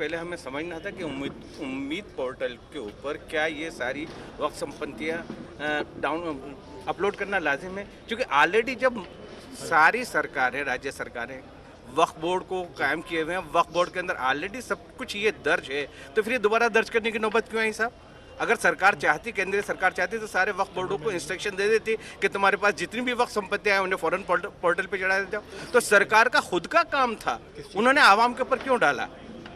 पहले हमें समझना था कि उम्मीद पोर्टल के ऊपर क्या ये सारी वक्फ संपत्तियाँ डाउन अपलोड करना लाजिम है, क्योंकि ऑलरेडी जब सारी सरकारें, राज्य सरकारें वक्फ बोर्ड को कायम किए हुए हैं, वक्फ बोर्ड के अंदर ऑलरेडी सब कुछ ये दर्ज है, तो फिर ये दोबारा दर्ज करने की नौबत क्यों आई साहब? अगर सरकार चाहती, केंद्रीय सरकार चाहती, तो सारे वक्फ बोर्डों को इंस्ट्रक्शन दे देती कि तुम्हारे पास जितनी भी वक्फ संपत्तियां हैं उन्हें फौरन पोर्टल पे चढ़ा देते हो। तो सरकार का खुद का काम था, उन्होंने आवाम के ऊपर क्यों डाला?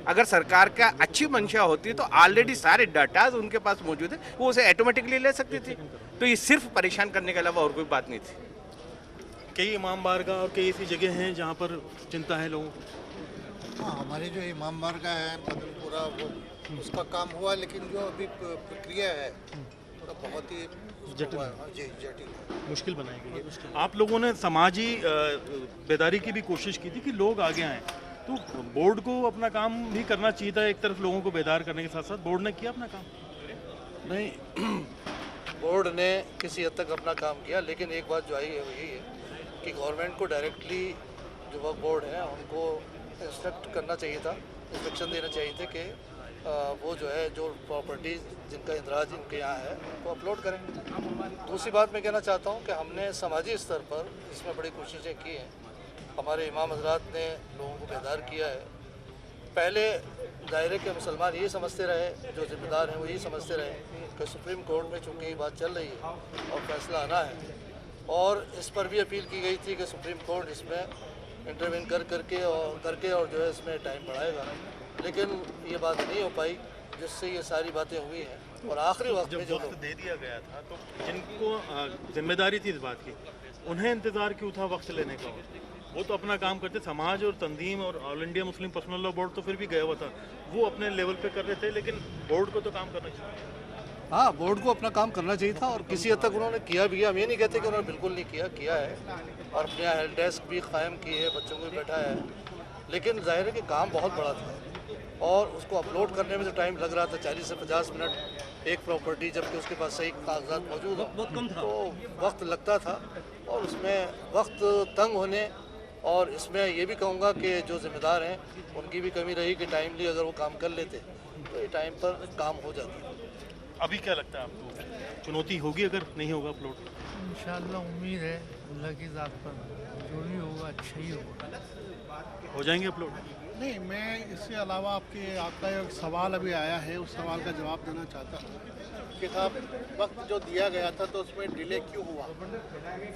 अगर सरकार का अच्छी मंशा होती तो ऑलरेडी सारे डाटाज उनके पास मौजूद है, वो उसे ऑटोमेटिकली ले सकती थी। तो ये सिर्फ परेशान करने के अलावा और कोई बात नहीं थी। कई इमाम बारगाह और कई ऐसी जगह हैं जहाँ पर चिंता है लोगों को। हाँ, हमारी जो इमाम बारगाह है बदलपुरा, वो उसका काम हुआ, लेकिन जो अभी प्रक्रिया है थोड़ा बहुत ही जटिल मुश्किल बनाई गई है। आप लोगों ने समाजी बेदारी की भी कोशिश की थी कि लोग आगे आएँ, तो बोर्ड को अपना काम भी करना चाहिए था। एक तरफ लोगों को बेदार करने के साथ साथ बोर्ड ने किया अपना काम? नहीं, बोर्ड ने किसी हद तक अपना काम किया, लेकिन एक बात जो आई है वो यही है कि गवर्नमेंट को डायरेक्टली जो वक्फ बोर्ड है उनको इंस्ट्रक्ट करना चाहिए था, इंस्ट्रक्शन देना चाहिए थे कि वो जो है जो प्रॉपर्टीज़ जिनका इंदराज इनके यहाँ है वो अपलोड करें। दूसरी बात मैं कहना चाहता हूँ कि हमने समाजी स्तर पर इसमें बड़ी कोशिशें की हैं। हमारे इमाम हजरात ने लोगों को बेदार किया है। पहले दायरे के मुसलमान ये समझते रहे, जो जिम्मेदार हैं वो यही समझते रहे कि सुप्रीम कोर्ट में चूँकि ये बात चल रही है और फैसला आना है, और इस पर भी अपील की गई थी कि सुप्रीम कोर्ट इसमें इंटरवेन करके और जो है इसमें टाइम बढ़ाएगा, लेकिन ये बात नहीं हो पाई, जिससे ये सारी बातें हुई हैं। और आखिरी वक्त में जो वक्त दे दिया गया था, तो जिनको जिम्मेदारी थी इस बात की, उन्हें इंतज़ार क्यों था वक्त लेने का? वो तो अपना काम करते, समाज और तंजीम और all India Muslim personal law board तो फिर भी गया हुआ था, वो अपने लेवल पे कर रहे थे, लेकिन बोर्ड को तो काम करना चाहिए। हाँ, बोर्ड को अपना काम करना चाहिए था, और किसी हद तक उन्होंने किया भी है। हम ये नहीं कहते कि उन्होंने बिल्कुल नहीं किया है, और अपने यहाँ हेल्प डेस्क भी कायम की है, बच्चों को भी बैठा है, लेकिन जाहिर है कि काम बहुत बड़ा था और उसको अपलोड करने में जो टाइम लग रहा था 40 से 50 मिनट एक प्रॉपर्टी, जबकि उसके पास सही कागजात मौजूद हो तो वक्त लगता था, और उसमें वक्त तंग होने, और इसमें ये भी कहूँगा कि जो ज़िम्मेदार हैं उनकी भी कमी रही कि टाइमली अगर वो काम कर लेते तो ये टाइम पर काम हो जाता। अभी क्या लगता है आपको, चुनौती होगी अगर नहीं होगा अपलोड? इंशाअल्लाह उम्मीद है अल्लाह की ज़ात पर, जो भी होगा अच्छा ही होगा। हो जाएंगे अपलोड? नहीं, मैं इसके अलावा आपका एक सवाल अभी आया है, उस सवाल का जवाब देना चाहता हूँ कि साहब वक्त जो दिया गया था तो उसमें डिले क्यों हुआ?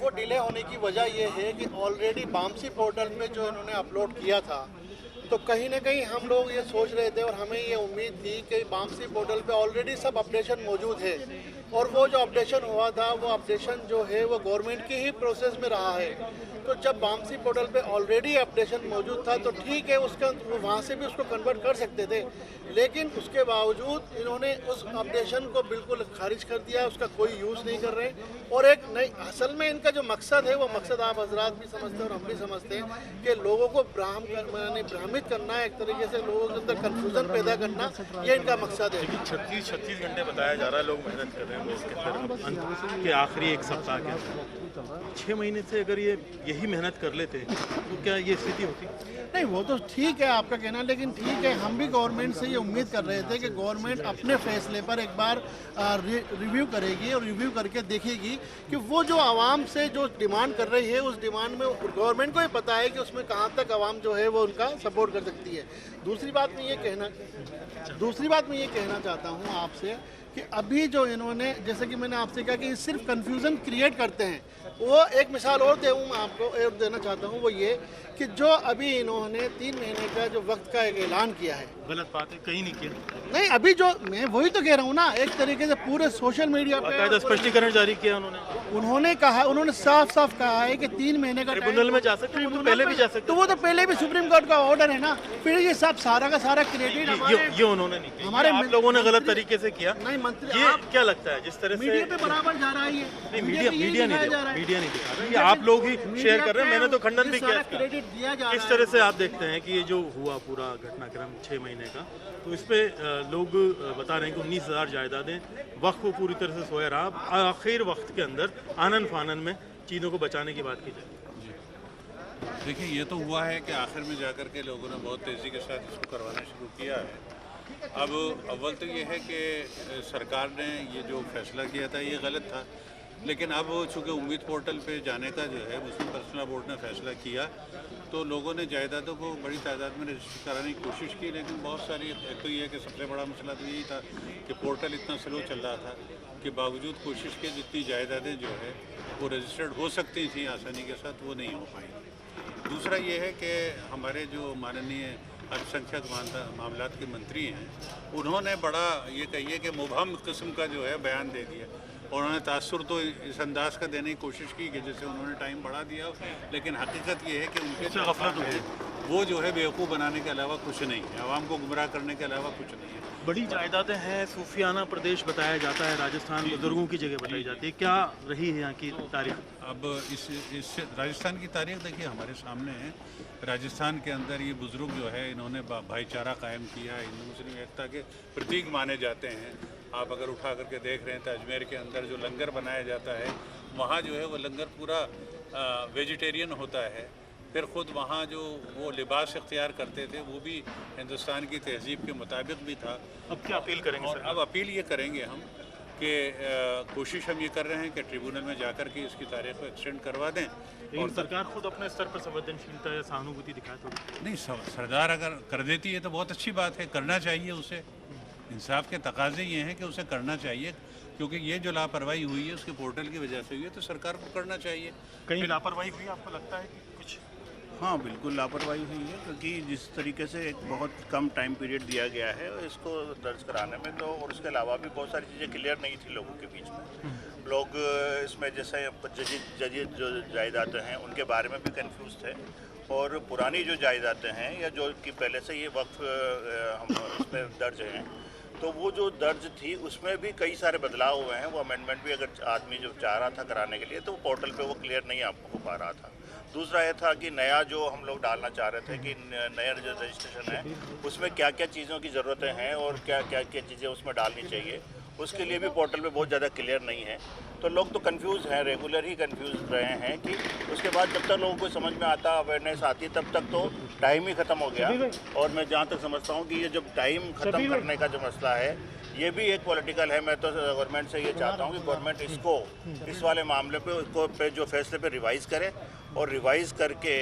वो डिले होने की वजह ये है कि ऑलरेडी बामसी पोर्टल में जो इन्होंने अपलोड किया था, तो कहीं ना कहीं हम लोग ये सोच रहे थे और हमें ये उम्मीद थी कि बामसी पोर्टल पे ऑलरेडी सब अपडेशन मौजूद है, और वो जो अपडेशन हुआ था वो अपडेशन जो है वो गवर्नमेंट की ही प्रोसेस में रहा है। तो जब बामसी पोर्टल पे ऑलरेडी अपडेशन मौजूद था तो ठीक है, उसका वहाँ से भी उसको कन्वर्ट कर सकते थे, लेकिन उसके बावजूद इन्होंने उस अपडेशन को बिल्कुल खारिज कर दिया, उसका कोई यूज़ नहीं कर रहे। और एक नहीं, असल में इनका जो मकसद है वो मकसद आप हजरात भी समझते हैं और हम भी समझते हैं कि लोगों को भ्रमित करना, एक तरीके से लोगों के अंदर कन्फ्यूज़न पैदा करना, ये इनका मकसद है। 36 घंटे बताया जा रहा है, लोग मेहनत कर रहे हैं इसके अंदर, अंत के आखिरी एक सप्ताह के अंदर 6 महीने से अगर ये यही मेहनत कर लेते तो क्या ये स्थिति होती? नहीं, वो तो ठीक है आपका कहना, लेकिन ठीक है, हम भी गवर्नमेंट से ये उम्मीद कर रहे थे कि गवर्नमेंट अपने फैसले पर एक बार रिव्यू करेगी और रिव्यू करके देखेगी कि वो जो आवाम से जो डिमांड कर रही है उस डिमांड में गवर्नमेंट को ही पता है कि उसमें कहाँ तक आवाम जो है वो उनका सपोर्ट कर सकती है। दूसरी बात मैं ये कहना चाहता हूँ आपसे कि अभी जो इन्होंने, जैसे कि मैंने आपसे कहा कि सिर्फ कन्फ्यूज़न क्रिएट करते हैं, वो एक मिसाल और मैं आपको देना चाहता हूँ, वो ये कि जो अभी इन्होंने 3 महीने का जो वक्त का एक ऐलान किया है, गलत बात है, कहीं नहीं किया। नहीं, अभी जो मैं वही तो कह रहा हूँ ना, एक तरीके से पूरे सोशल मीडिया पे स्पष्टीकरण जारी किया उन्होंने साफ कहा है कि 3 महीने का ट्रिब्यूनल में जा सकते हैं, तो पहले भी जा सकते, तो वो तो पहले भी सुप्रीम कोर्ट का ऑर्डर है ना, फिर ये सब सारा का सारा क्रेडिट ये उन्होंने नहीं किया, हमारे आप लोगों ने गलत तरीके से किया। नहीं, मंत्री ये क्या लगता है जिस तरह से मीडिया पे बराबर जा रहा है, ये नहीं, मीडिया नहीं दिखा रहा, ये आप लोग ही शेयर कर रहे हैं, मैंने तो खंडन भी किया क्रेडिट दिया जा रहा है। किस तरह से आप देखते हैं कि ये जो हुआ पूरा घटनाक्रम 6 महीने का, तो इस पे लोग बता रहे हैं कि 19,000 जायदादें वक्फ को पूरी तरह से सोया रहा, आखिर वक्त के अंदर आनन फानन में चीज़ों को बचाने की बात की जाए। देखिए, ये तो हुआ है कि आखिर में जाकर के लोगों ने बहुत तेज़ी के साथ इसको करवाना शुरू किया है। अब अव्वल तो ये है कि सरकार ने ये जो फैसला किया था ये गलत था, लेकिन अब चूँकि उम्मीद पोर्टल पे जाने का जो है मुस्लिम पर्सनल लॉ बोर्ड ने फैसला किया, तो लोगों ने जायदादों को बड़ी तादाद में रजिस्टर कराने की कोशिश की, लेकिन बहुत सारी, एक तो ये है कि सबसे बड़ा मसला तो यही था कि पोर्टल इतना स्लो चल रहा था कि बावजूद कोशिश के जितनी जायदादें जो है वो रजिस्टर्ड हो सकती थी आसानी के साथ, वो नहीं हो पाई। दूसरा ये है कि हमारे जो माननीय अल्पसंख्यक मामलात के मंत्री हैं, उन्होंने बड़ा ये कहिए कि मुबहम किस्म का जो है बयान दे दिया, और उन्होंने तासुर तो इस अंदाज का देने की कोशिश की कि जैसे उन्होंने टाइम बढ़ा दिया, लेकिन हकीकत ये है कि उनके जो गफलत है वो जो है बेवकूफ़ बनाने के अलावा कुछ नहीं है, आवाम को गुमराह करने के अलावा कुछ नहीं है। बड़ी जायदादें हैं, सूफियाना प्रदेश बताया जाता है, राजस्थान बुजुर्गों की जगह बताई जाती है, क्या रही है यहाँ की तारीख? अब इस राजस्थान की तारीख देखिए हमारे सामने है। राजस्थान के अंदर ये बुज़ुर्ग जो है इन्होंने भाईचारा कायम किया, हिंदू मुस्लिम एकता के प्रतीक माने जाते हैं। आप अगर उठा करके देख रहे हैं तो अजमेर के अंदर जो लंगर बनाया जाता है, वहाँ जो है वो लंगर पूरा वेजिटेरियन होता है। फिर ख़ुद वहाँ जो वो लिबास इख्तियार करते थे वो भी हिंदुस्तान की तहज़ीब के मुताबिक भी था। अब क्या अपील करेंगे सर? अब अपील ये करेंगे हम कि कोशिश हम ये कर रहे हैं कि ट्रिब्यूनल में जाकर के इसकी तारीख को एक्सटेंड करवा दें। लेकिन सरकार खुद अपने स्तर पर संवेदनशीलता या सहानुभूति दिखाए थोड़ी। नहीं, सरदार अगर कर देती है तो बहुत अच्छी बात है, करना चाहिए उसे। इंसाफ के तकाजे ये हैं कि उसे करना चाहिए, क्योंकि ये जो लापरवाही हुई है उसके पोर्टल की वजह से हुई है, तो सरकार को करना चाहिए। कहीं लापरवाही हुई आपको लगता है कि कुछ? हाँ, बिल्कुल लापरवाही हुई है, क्योंकि जिस तरीके से एक बहुत कम टाइम पीरियड दिया गया है इसको दर्ज कराने में, तो और उसके अलावा भी बहुत सारी चीज़ें क्लियर नहीं थी लोगों के बीच में। लोग इसमें जैसे जदीद जो जायदादें हैं उनके बारे में भी कंफ्यूज थे, और पुरानी जो जायदादें हैं या जो कि पहले से ये वक्फ हम इसमें दर्ज हैं, तो वो जो दर्ज थी उसमें भी कई सारे बदलाव हुए हैं। वो अमेंडमेंट भी अगर आदमी जो चाह रहा था कराने के लिए तो पोर्टल पे वो क्लियर नहीं हो पा रहा था। दूसरा ये था कि नया जो हम लोग डालना चाह रहे थे कि नया जो रजिस्ट्रेशन है उसमें क्या क्या चीज़ों की ज़रूरतें हैं और क्या क्या चीज़ें उसमें डालनी चाहिए, उसके लिए भी पोर्टल पे बहुत ज़्यादा क्लियर नहीं है। तो लोग तो कंफ्यूज हैं, रेगुलर ही कंफ्यूज रहे हैं कि उसके बाद जब तक लोगों को समझ में आता, अवेयरनेस आती, तब तक तो टाइम ही ख़त्म हो गया। और मैं जहाँ तक समझता हूँ कि ये जब टाइम ख़त्म करने का जो मसला है ये भी एक पॉलिटिकल है। मैं तो गवर्नमेंट से ये चाहता हूँ कि गवर्नमेंट इसको इस वाले मामले पे जो फैसले पे रिवाइज़ करे, और रिवाइज़ करके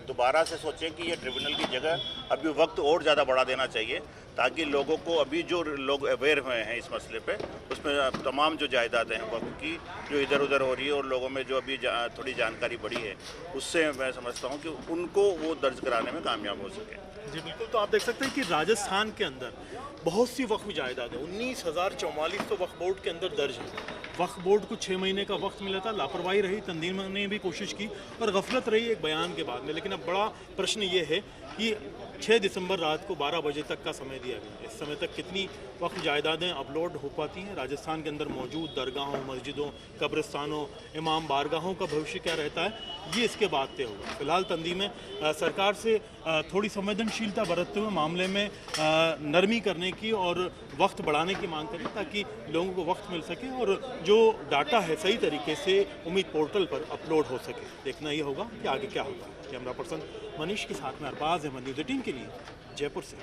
दोबारा से सोचें कि ये ट्रिब्यूनल की जगह अभी वक्त और ज़्यादा बढ़ा देना चाहिए, ताकि लोगों को अभी जो लोग अवेयर हुए हैं इस मसले पे, उसमें तमाम जो जायदादें हैं वक्त की जो इधर उधर हो रही है और लोगों में जो अभी थोड़ी जानकारी बढ़ी है, उससे मैं समझता हूँ कि उनको वो दर्ज कराने में कामयाब हो सके। जी बिल्कुल। तो आप देख सकते हैं कि राजस्थान के अंदर बहुत सी वक्फ जायदादें 19,044 तो वक्फ बोर्ड के अंदर दर्ज है। वक्फ बोर्ड को 6 महीने का वक्त मिला था, लापरवाही रही, तंजीम ने भी कोशिश की और गफलत रही एक बयान के बाद में। लेकिन अब बड़ा प्रश्न ये है कि 6 दिसंबर रात को 12 बजे तक का समय दिया गया। इस समय तक कितनी वक्फ जायदादें अपलोड हो पाती हैं? राजस्थान के अंदर मौजूद दरगाहों, मस्जिदों, कब्रिस्तानों, इमाम बारगाहों का भविष्य क्या रहता है, ये इसके बाद तय होगा। फिलहाल तंजीमें सरकार से थोड़ी संवेदनशीलता बरतते हुए मामले में नरमी करने की और वक्त बढ़ाने की मांग करें, ताकि लोगों को वक्त मिल सके और जो डाटा है सही तरीके से उम्मीद पोर्टल पर अपलोड हो सके। देखना ये होगा कि आगे क्या होगा। कैमरा पर्सन मनीष के साथ में अरबाज अहमद, न्यूज़ 18 के लिए जयपुर से।